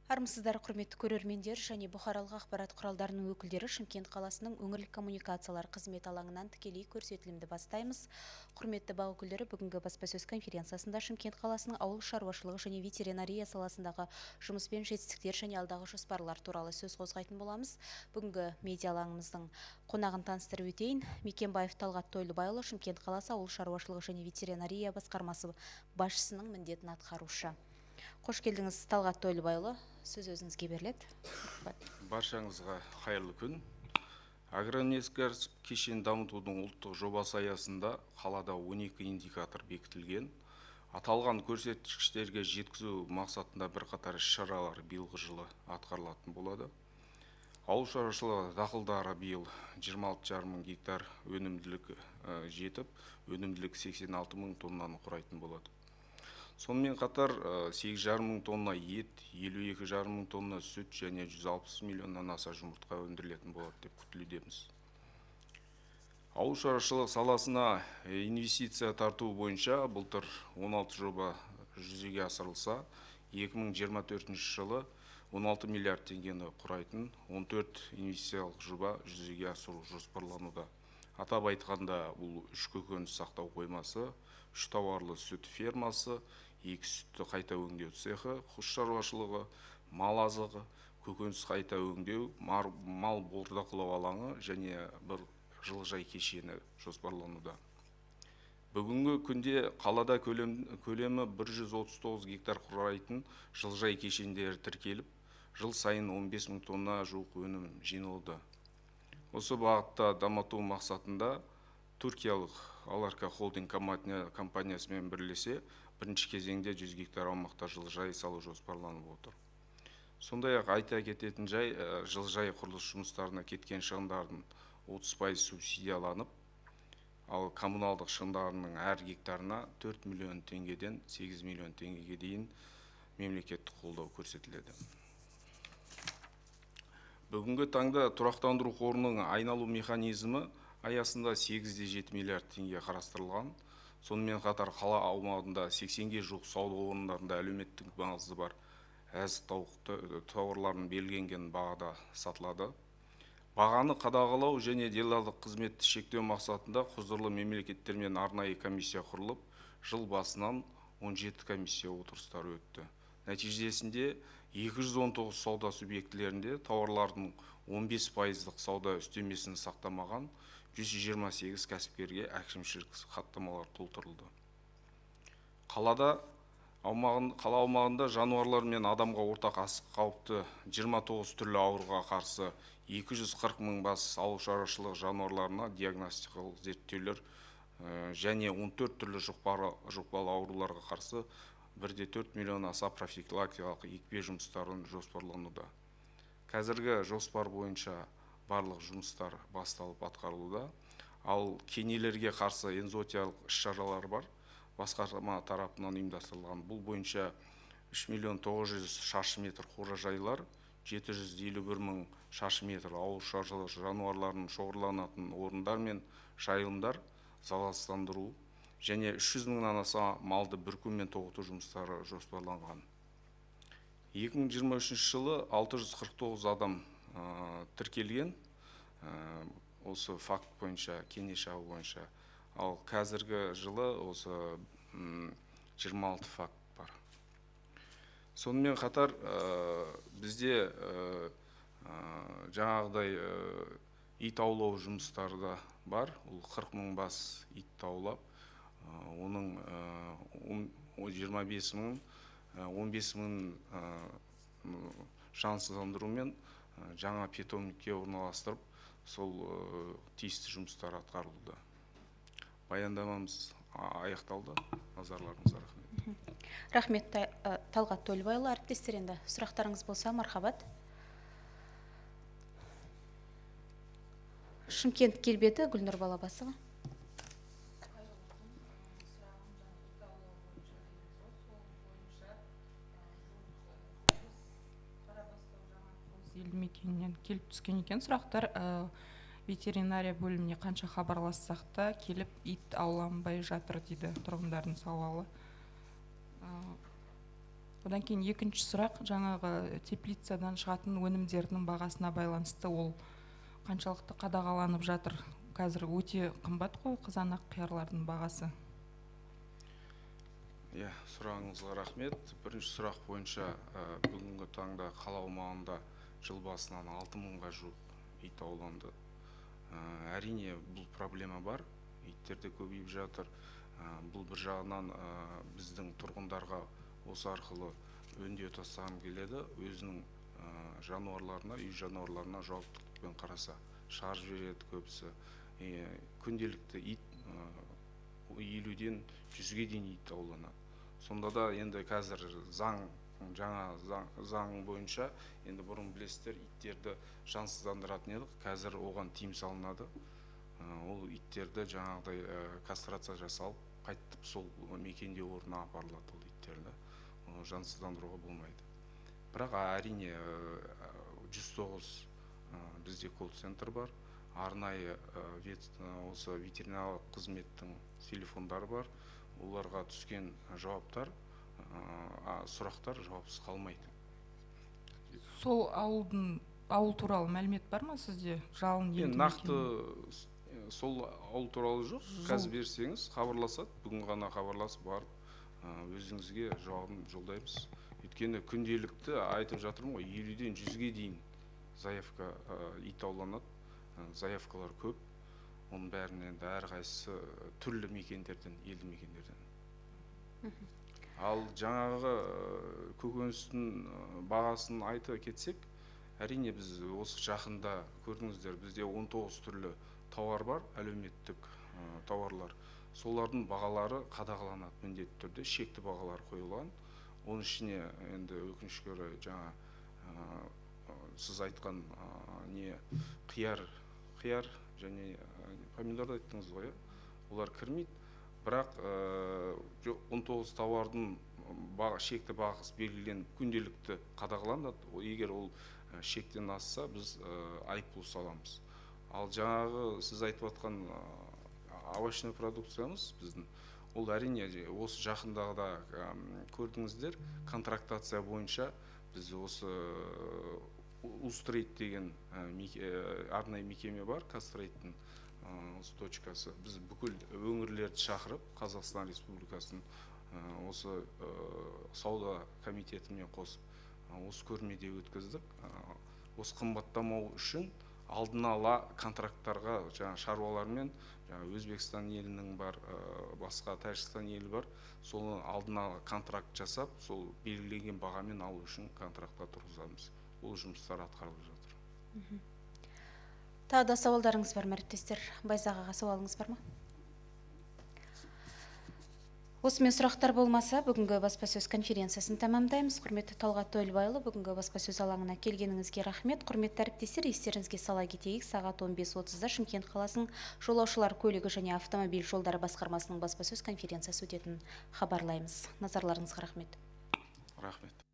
Армысыздар, құрметті көрермендер және бұқаралық ақпарат құралдарының өкілдері. Шымкент қаласының өңірлік коммуникациялар қызмет алаңынан тікелей көрсетілімді бастаймыз. Құрметті бақ өкілдері, бүгінгі баспасөз конференциясында Шымкент қаласының ауыл шаруашылығы және ветеринария саласындағы жұмыспен жетістіктер және алдағы жоспарлар туралы сөз қозғайтын боламыз. Бүгінгі медиа алаңымыздың қонағын таныстырып өтейін. Мекенбаев Талғат Тойлыбайұлы, Шымкент қаласы ауыл шаруашылығы және ветеринария басқармасы басшысының міндетін атқарушы. Қош келдіңіз, Талғат Тойлыбайұлы. Сөз өзіңізге беріледі. Баршаңызға қайырлы күн. Агроөнеркәсіп кешенін дамытудың ұлттық жобасы аясында қалада 12 индикатор бекітілген. Аталған көрсеткіштерге жеткізу мақсатында бірқатар іс-шаралар биылғы жылы атқарылатын болады. Ауыл шаруашылығы дақылдары биыл 26,5 мың гектар өнімділік жетіп, өнімділік 86 мың тоннаны құрайтын болады. Сонымен қатар 8,5 мың тонна ет, 52,5 мың тонна сүт және 160 миллионнан аса жұмыртқа өндірілетін болады деп күтілудеміз. Ауыл шаруашылығы саласына инвестиция тарту бойынша былтыр 16 жоба жүзеге асырылса, 2024 жылы 16 миллиард теңгені құрайтын 14 инвестициялық жоба жүзеге асыру жоспарлануда. Атап айтқанда, бұл 3 көкөніс сақтау қоймасы, 3 тауарлы сүт фермасы, 2 сүтті қайта өңдеу цехы, құс шаруашылығы, мал азығы, көкөніс қайта өңдеу, мал бордақылау алаңы және бір жылыжай кешені жоспарлануда. Бүгінгі күнде қалада көлемі 139 гектар құрайтын жылыжай кешендері тіркеліп, жыл сайын 15 мың тонна жуық өнім жиналуда. Осы бағытта дамыту мақсатында Түркиялық Аларка холдинг компаниясымен бірлесе бірінші кезеңде 100 гектар аумақта жылыжай салу жоспарланып отыр. Сондай-ақ айта кететін жай, жылыжай құрылыс жұмыстарына кеткен шығындардың 30% субсидияланып, ал коммуналдық шығындарының әр гектарына 4 миллион теңгеден 8 миллион теңгеге дейін мемлекеттік қолдау көрсетіледі. Бүгінгі таңда тұрақтандыру қорының айналу механизмі аясында 8,7 миллиард теңге қарастырылған. Сонымен қатар қала аумағында 80-ге жуық сауда орындарында әлеуметтік маңызы бар азық-түлік тауарларын белгіленген бағада сатылады. Бағаны қадағалау және делдалдық қызметті шектеу мақсатында құзырлы мемлекеттермен арнайы комиссия құрылып, жыл басынан 17 комиссия отырыстары өтті. Нәтижесінде 219 сауда субъектілерінде тауарлардың 15%-лық сауда үстемесін сақтамаған 128 кәсіпкерге әкімшілік хаттамалар толтырылды. Қала аумағында жануарлар мен адамға ортақ асық қауіпті 29 түрлі ауруға қарсы 240 мың бас ауыл шаруашылығы жануарларына диагностикалық зерттеулер және 14 түрлі жұқпалы ауруларға қарсы 1,4 миллион аса профилактикалық екпе жұмыстарын жоспарлануда. Қазіргі жоспар бойынша барлық жұмыстар басталып атқарылуда, ал кенелерге қарсы энзотиялық іс-шаралар бар. Басқарма тарапынан ұйымдастырылған. Бұл бойынша 3 миллион 900 шаршы метр қоражайлар, 751 мың шаршы метр ауыл шаруашылығы жануарларының шоғырланатын орындар мен жайылымдар залалсыздандыру және 300 мыңнан аса малды бүрку мен тоғыту жұмыстары жоспарланған. 2023 жылы 649 адам тіркелген осы факт бойынша, кене шағу бойынша. Ал қазіргі жылы осы 26 факт бар. Сонымен қатар бізде жаңағыдай ит аулау жұмыстары да бар. Ол 40 мың бас ит аулап, оның 15 мың жансыздандырумен жаңа питомникке орналастырып, сол тиісті жұмыстар атқарылды. Баяндамамыз аяқталды. Назарларыңызға рахмет. Рахмет, Талғат Тойлыбайұлы. Әріптестер, енді сұрақтарыңыз болса, мархабат. Шымкент келбеті, Гүлнұр Балабасова. Елді мекенінен келіп түскен екен сұрақтар. ветеринария бөліміне қанша хабарлассақ та келіп ит ауланбай жатыр дейді тұрғындардың сауалы. Одан кейін екінші сұрақ, жаңағы теплицадан шығатын өнімдердің бағасына байланысты, ол қаншалықты қадағаланып жатыр? Қазір өте қымбат қой қызанақ қиярлардың бағасы. Сұрағыңызға рахмет. Бірінші сұрақ бойынша бүгінгі таңда қала аумағында жыл басынан 6000-ға жуық ит ауланды. Әрине бұл проблема бар, иттерді көбейіп жатыр. Бұл бір жағынан біздің тұрғындарға осы арқылы өндеу тастағым келеді, өзінің жануарларына, үй жануарларына жауаптылықпен қараса шығарып жібереді көбісі. Күнделікті ит 50-ден 100-ге дейін ит ауланады. Сонда да енді қазір заң бойынша, енді бұрын білесіздер, иттерді жансыздандыратын едік, қазір оған тыйым салынады. Ол иттерді жаңағыдай кастрация жасалып, қайтып сол мекенде орнына апарылады ол иттерді. Жансыздандыруға болмайды. Бірақ әрине 109 бізде колл-центр бар, арнайы осы ветеринарлық қызметтің телефондары бар. Оларға түскен жауаптар, сұрақтар жауапсыз қалмайды. Сол ауыл туралы мәлімет бар ма сізде? Жалын елді мекені? Нақты сол ауыл туралы жоқ. Қазір берсеңіз хабарласады, бүгін ғана хабарласып барып, өзіңізге жауабын жолдаймыз. Өйткені күнделікті айтып жатырмын ғой, 50-ден 100-ге дейін заявка ит ауланады, заявкалар көп. Оның бәрінен әрқайсысы түрлі мекендерден, елді мекендерден. Ал жаңағы көкөністің бағасын айта кетсек, әрине біз осы жақында көрдіңіздер, бізде 19 түрлі тауар бар, әлеуметтік тауарлар. Солардың бағалары қадағаланады міндетті түрде, шекті бағалар қойылған. Оның ішіне енді өкінішке орай жаңа сіз айтқан қияр және помидорды айттыңыз ғой, олар кірмейді. Бірақ 19 тауардың шекті бағасы белгіленіп күнделікті қадағаланады. Егер ол шектен асса, біз айыппұл саламыз. Ал жаңағы сіз айтып отқан овощной продукциямыз біздің, ол әрине осы жақындағыда көрдіңіздер, контрактация бойынша біз осы Устрейт деген арнайы мекеме бар, Кастрейттің точкасы. Біз бүкіл өңірлерді шақырып, Қазақстан Республикасының осы сауда комитетімен қосып, осы көрмеде өткіздік. Осы қымбаттамау үшін алдын ала контракттарға шаруалармен, Өзбекстан елінің бар, басқа Тәжікстан елі бар, соны алдын ала контракт жасап, сол белгіленген бағамен алу үшін контрактқа тұрғызамыз. Ол жұмыстар атқарылып жатыр. Тағы да сауалдарыңыз бар ма, әріптестер? Байзақ аға, сауалыңыз бар ма? Осымен сұрақтар болмаса, бүгінгі баспасөз конференциясын тәмамдаймыз. Құрметті Талғат Тойылбайұлы, бүгінгі баспасөз алаңына келгеніңізге рахмет. Құрметті әріптестер, естеріңізге сала кетейік, сағат 15:30-да Шымкент қаласының жолаушылар көлігі және автомобиль жолдары басқармасының баспасөз конференциясы өтетінін хабарлаймыз. Назарларыңызға рахмет. Рахмет.